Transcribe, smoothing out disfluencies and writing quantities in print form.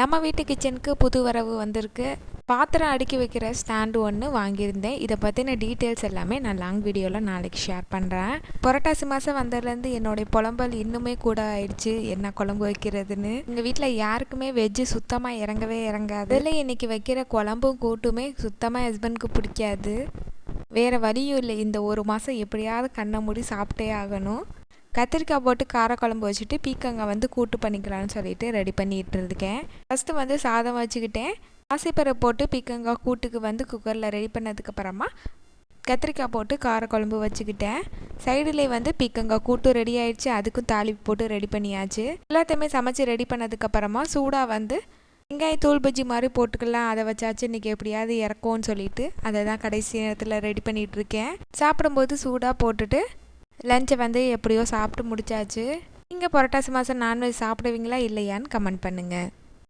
நம்ம வீட்டு கிச்சனுக்கு புது வரவு வந்திருக்கு. பாத்திரம் அடுக்கி வைக்கிற ஸ்டாண்டு ஒன்று வாங்கியிருந்தேன். இதை பற்றின டீட்டெயில்ஸ் எல்லாமே நான் லாங் வீடியோவில் நாளைக்கு ஷேர் பண்ணுறேன். புரட்டாசி மாதம் வந்ததுலேருந்து என்னுடைய புலம்பல் இன்னுமே கூட ஆயிடுச்சு, என்ன குழம்பு வைக்கிறதுன்னு. எங்கள் வீட்டில் யாருக்குமே வெஜ்ஜு சுத்தமாக இறங்கவே இறங்காது. அதில் இன்றைக்கி வைக்கிற குழம்பும் கூட்டுமே சுத்தமாக ஹஸ்பண்டுக்கு பிடிக்காது. வேறு வழியும் இல்லை, இந்த ஒரு மாதம் எப்படியாவது கண்ணை மூடி சாப்பிட்டே ஆகணும். கத்திரிக்காய் போட்டு காரக்குழம்பு வச்சுட்டு பீக்கங்காய் கூட்டு பண்ணிக்கலான்னு சொல்லிட்டு ரெடி பண்ணிகிட்டு இருக்கேன். ஃபஸ்ட்டு சாதம் வச்சுக்கிட்டேன். பாசிப்பருப்பு போட்டு பீக்கங்காய் கூட்டுக்கு குக்கரில் ரெடி பண்ணதுக்கப்புறமா கத்திரிக்காய் போட்டு காரக்குழம்பு வச்சுக்கிட்டேன். சைடுலேயே பீக்கங்காய் கூட்டு ரெடி ஆயிடுச்சு. அதுக்கும் தாளிப்பு போட்டு ரெடி பண்ணியாச்சு. எல்லாத்தையுமே சமைச்சு ரெடி பண்ணதுக்கப்புறமா சூடாக வெங்காய தூள் பஜ்ஜி மாதிரி போட்டுக்கலாம். அதை வச்சாச்சு இன்றைக்கி எப்படியாவது இறக்கும்னு சொல்லிட்டு அதை தான் கடைசி நேரத்தில் ரெடி பண்ணிகிட்ருக்கேன். சாப்பிடும்போது சூடாக போட்டுட்டு லஞ்சை எப்படியோ சாப்பிட்டு முடிச்சாச்சு. நீங்கள் புரட்டாசி மாதம் நான்வெஜ் சாப்பிடுவீங்களா இல்லையான்னு கமெண்ட் பண்ணுங்கள்.